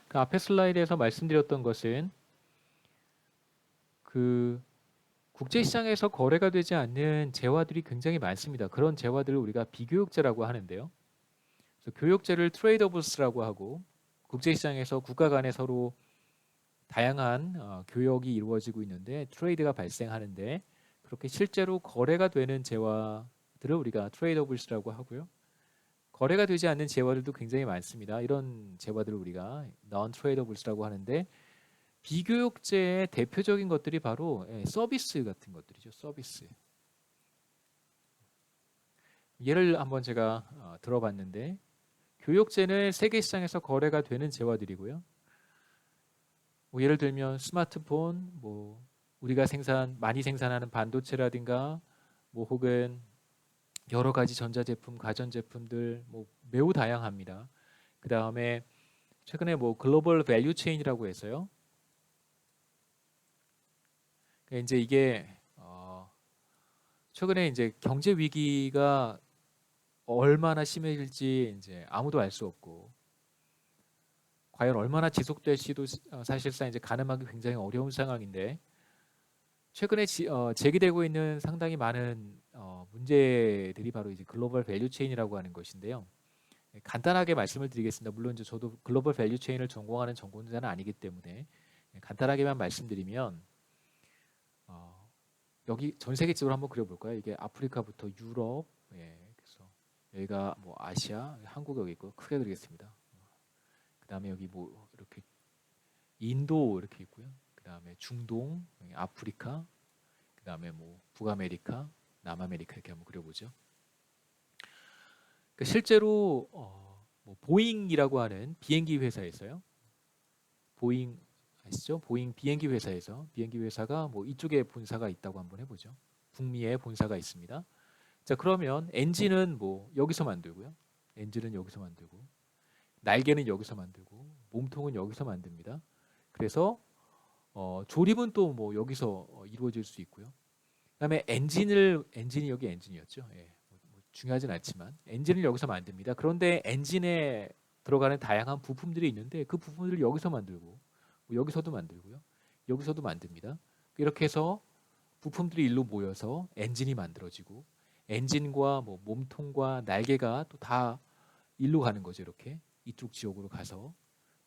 그 앞에 슬라이드에서 말씀드렸던 것은 그 국제시장에서 거래가 되지 않는 재화들이 굉장히 많습니다. 그런 재화들을 우리가 비교역재라고 하는데요. 그래서 교역재를 트레이더블스라고 하고 국제시장에서 국가 간에 서로 다양한 교역이 이루어지고 있는데 트레이드가 발생하는데 그렇게 실제로 거래가 되는 재화들을 우리가 트레이더블스라고 하고요. 거래가 되지 않는 재화들도 굉장히 많습니다. 이런 재화들을 우리가 non-tradeables라고 하는데 비교역재의 대표적인 것들이 바로 서비스 같은 것들이죠. 서비스. 예를 한번 제가 들어봤는데 교역재는 세계 시장에서 거래가 되는 재화들이고요. 뭐 예를 들면 스마트폰, 뭐 우리가 많이 생산하는 반도체라든가 뭐 혹은 여러 가지 전자제품, 가전제품들 뭐 매우 다양합니다. 그 다음에 최근에 뭐 글로벌 밸류 체인이라고 해서요. 그러니까 이제 이게 최근에 이제 경제 위기가 얼마나 심해질지 이제 아무도 알 수 없고 과연 얼마나 지속될지도 사실상 이제 가늠하기 굉장히 어려운 상황인데 최근에 제기되고 있는 상당히 많은 문제들이 바로 이제 글로벌 밸류 체인이라고 하는 것인데요. 간단하게 말씀을 드리겠습니다. 물론 이제 저도 글로벌 밸류 체인을 전공하는 전공자는 아니기 때문에 간단하게만 말씀드리면 여기 전 세계적으로 한번 그려볼까요? 이게 아프리카부터 유럽, 그래서 여기가 뭐 아시아, 한국 여기 있고 크게 그리겠습니다. 그 다음에 여기 뭐 이렇게 인도 이렇게 있고요. 그 다음에 중동, 아프리카, 그 다음에 뭐 북아메리카, 남아메리카 이렇게 한번 그려보죠. 그러니까 실제로 뭐 보잉이라고 하는 비행기 회사에서요. 보잉 아시죠? 보잉 비행기 회사에서 비행기 회사가 뭐 이쪽에 본사가 있다고 한번 해보죠. 북미에 본사가 있습니다. 자 그러면 엔진은 뭐 여기서 만들고요. 엔진은 여기서 만들고 날개는 여기서 만들고 몸통은 여기서 만듭니다. 그래서 조립은 또 뭐 여기서 이루어질 수 있고요. 그다음에 엔진이 여기 엔진이었죠. 예, 뭐 중요하진 않지만 엔진을 여기서 만듭니다. 그런데 엔진에 들어가는 다양한 부품들이 있는데 그 부품들을 여기서 만들고 뭐 여기서도 만들고요. 여기서도 만듭니다. 이렇게 해서 부품들이 일로 모여서 엔진이 만들어지고 엔진과 뭐 몸통과 날개가 또 다 일로 가는 거죠. 이렇게 이쪽 지역으로 가서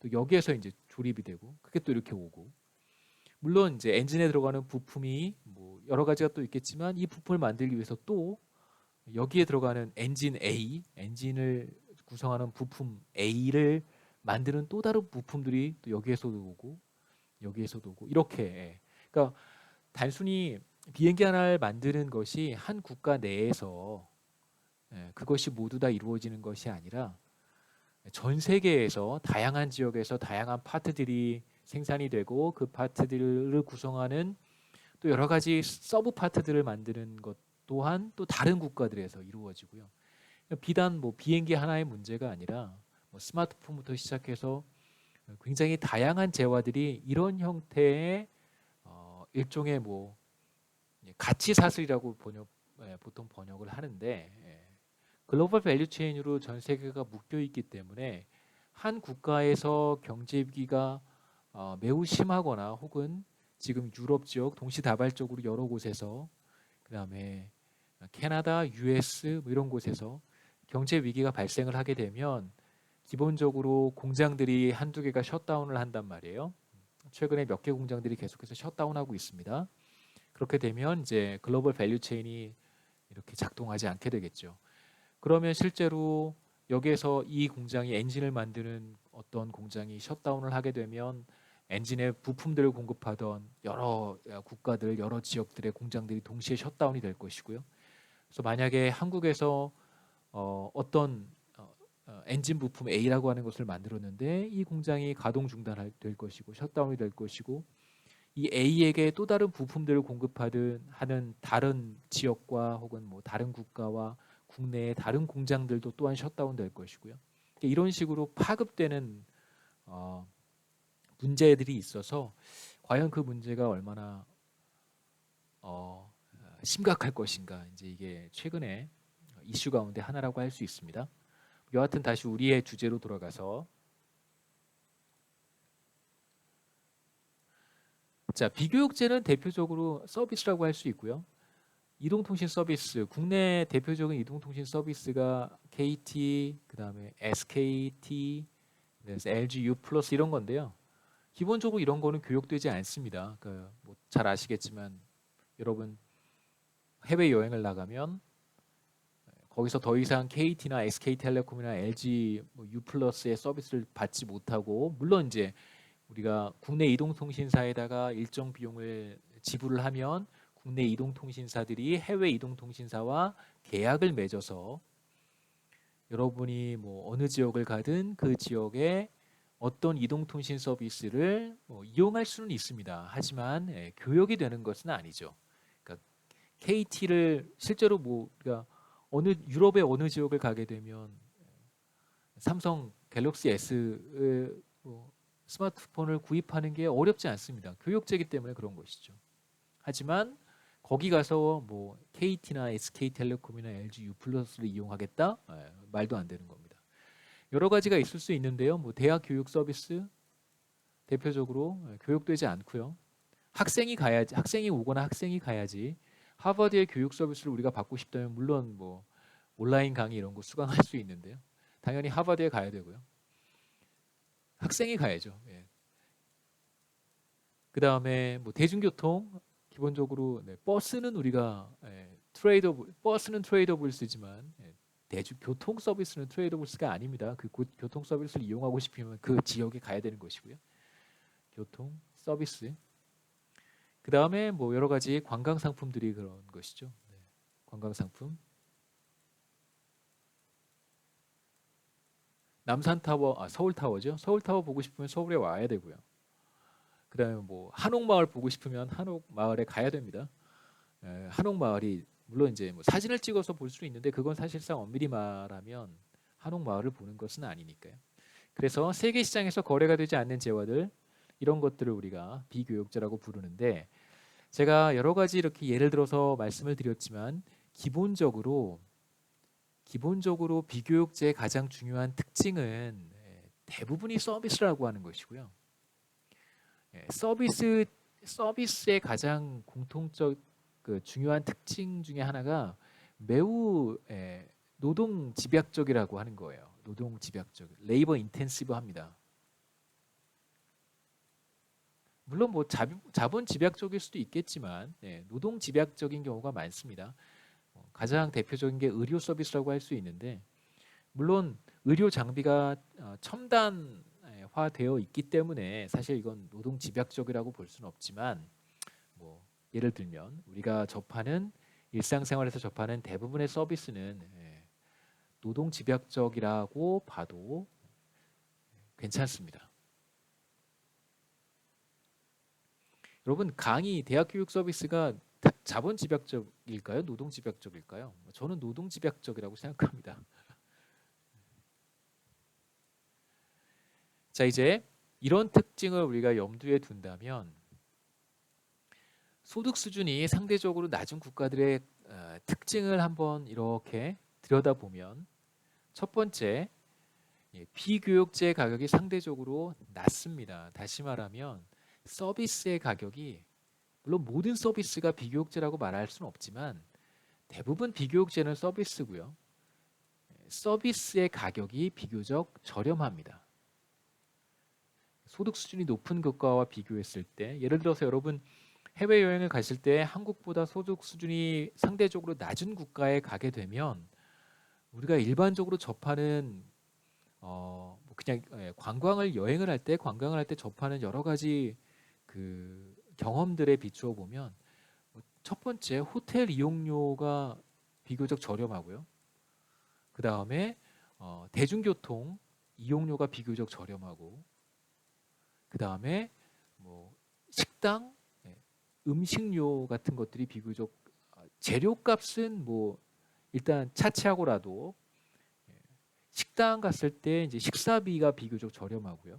또 여기에서 이제 조립이 되고 그게 또 이렇게 오고 물론 이제 엔진에 들어가는 부품이 뭐 여러 가지가 또 있겠지만 이 부품을 만들기 위해서 또 여기에 들어가는 엔진 A, 엔진을 구성하는 부품 A를 만드는 또 다른 부품들이 또 여기에서도 오고 여기에서도 오고 이렇게 그러니까 단순히 비행기 하나를 만드는 것이 한 국가 내에서 그것이 모두 다 이루어지는 것이 아니라 전 세계에서 다양한 지역에서 다양한 파트들이 생산이 되고 그 파트들을 구성하는 또 여러 가지 서브 파트들을 만드는 것 또한 또 다른 국가들에서 이루어지고요. 비단 뭐 비행기 하나의 문제가 아니라 뭐 스마트폰부터 시작해서 굉장히 다양한 재화들이 이런 형태의 일종의 뭐 가치 사슬이라고 보통 번역을 하는데 글로벌 밸류 체인으로 전 세계가 묶여 있기 때문에 한 국가에서 경제 위기가 매우 심하거나 혹은 지금 유럽 지역 동시다발적으로 여러 곳에서 그다음에 캐나다, US 뭐 이런 곳에서 경제 위기가 발생을 하게 되면 기본적으로 공장들이 한두 개가 셧다운을 한단 말이에요. 최근에 몇 개 공장들이 계속해서 셧다운하고 있습니다. 그렇게 되면 이제 글로벌 밸류 체인이 이렇게 작동하지 않게 되겠죠. 그러면 실제로 여기에서 이 공장이 엔진을 만드는 어떤 공장이 셧다운을 하게 되면 엔진의 부품들을 공급하던 여러 국가들, 여러 지역들의 공장들이 동시에 셧다운이 될 것이고요. 그래서 만약에 한국에서 어떤 엔진 부품 A라고 하는 것을 만들었는데 이 공장이 가동 중단될 것이고 셧다운이 될 것이고 이 A에게 또 다른 부품들을 하는 다른 지역과 혹은 뭐 다른 국가와 국내의 다른 공장들도 또한 셧다운 될 것이고요. 이런 식으로 파급되는 문제들이 있어서 과연 그 문제가 얼마나 심각할 것인가 이제 이게 최근에 이슈 가운데 하나라고 할 수 있습니다. 여하튼 다시 우리의 주제로 돌아가서 자, 비교육제는 대표적으로 서비스라고 할 수 있고요. 이동통신 서비스, 국내 대표적인 이동통신 서비스가 KT, 그다음에 SKT, 그래서 LG U 플러스 이런 건데요. 기본적으로 이런 거는 교육되지 않습니다. 잘 아시겠지만 여러분 해외 여행을 나가면 거기서 더 이상 KT나 SK텔레콤이나 LG U 플러스의 서비스를 받지 못하고, 물론 이제 우리가 국내 이동통신사에다가 일정 비용을 지불을 하면 국내 이동통신사들이 해외 이동통신사와 계약을 맺어서 여러분이 뭐 어느 지역을 가든 그 지역에 어떤 이동통신 서비스를 이용할 수는 있습니다. 하지만 교역이 되는 것은 아니죠. 그러니까 KT를 실제로 뭐 우리가 어느 유럽의 어느 지역을 가게 되면 삼성 갤럭시 S 스마트폰을 구입하는 게 어렵지 않습니다. 교역제이기 때문에 그런 것이죠. 하지만 거기 가서 뭐 KT나 SK텔레콤이나 LG U 플러스를 이용하겠다? 말도 안 되는 겁니다. 여러 가지가 있을 수 있는데요. 뭐 대학 교육 서비스 대표적으로 교육되지 않고요. 학생이 오거나 학생이 가야지. 하버드의 교육 서비스를 우리가 받고 싶다면 물론 뭐 온라인 강의 이런 거 수강할 수 있는데요. 당연히 하버드에 가야 되고요. 학생이 가야죠. 예. 그 다음에 뭐 대중교통 기본적으로 버스는 우리가 버스는 트레이더블스지만 교통 서비스는 트레이더블스가 아닙니다. 그 교통 서비스를 이용하고 싶으면 그 지역에 가야 되는 것이고요. 교통 서비스. 그 다음에 뭐 여러 가지 관광 상품들이 그런 것이죠. 관광 상품. 남산타워, 서울타워죠. 서울타워 보고 싶으면 서울에 와야 되고요. 그 다음에 뭐 한옥마을 보고 싶으면 한옥마을에 가야 됩니다. 한옥마을이 물론 이제 뭐 사진을 찍어서 볼 수 있는데 그건 사실상 엄밀히 말하면 한옥마을을 보는 것은 아니니까요. 그래서 세계 시장에서 거래가 되지 않는 재화들 이런 것들을 우리가 비교역제라고 부르는데, 제가 여러 가지 이렇게 예를 들어서 말씀을 드렸지만 기본적으로 비교역제의 가장 중요한 특징은 대부분이 서비스라고 하는 것이고요. 서비스의 가장 공통적 중요한 특징 중에 하나가 매우 노동 집약적이라고 하는 거예요. 노동 집약적, 레이버 인텐시브합니다. 물론 뭐 자본 집약적일 수도 있겠지만 노동 집약적인 경우가 많습니다. 가장 대표적인 게 의료 서비스라고 할 수 있는데, 물론 의료 장비가 첨단화되어 있기 때문에 사실 이건 노동 집약적이라고 볼 수는 없지만, 뭐 예를 들면 우리가 일상생활에서 접하는 대부분의 서비스는 노동 집약적이라고 봐도 괜찮습니다. 여러분, 대학 교육 서비스가 자본 집약적일까요? 노동 집약적일까요? 저는 노동 집약적이라고 생각합니다. 자, 이제 이런 특징을 우리가 염두에 둔다면 소득 수준이 상대적으로 낮은 국가들의 특징을 한번 이렇게 들여다보면, 첫 번째, 비교육제 가격이 상대적으로 낮습니다. 다시 말하면 서비스의 가격이, 물론 모든 서비스가 비교육제라고 말할 수는 없지만 대부분 비교육제는 서비스고요. 서비스의 가격이 비교적 저렴합니다. 소득 수준이 높은 국가와 비교했을 때, 예를 들어서 여러분 해외여행을 가실 때 한국보다 소득 수준이 상대적으로 낮은 국가에 가게 되면 우리가 일반적으로 접하는 그냥 관광을 할 때 접하는 여러 가지 그 경험들에 비추어 보면, 첫 번째 호텔 이용료가 비교적 저렴하고요. 그 다음에 대중교통 이용료가 비교적 저렴하고, 그 다음에 뭐 식당, 음식료 같은 것들이 비교적, 재료값은 뭐 일단 차치하고라도 식당 갔을 때 이제 식사비가 비교적 저렴하고요.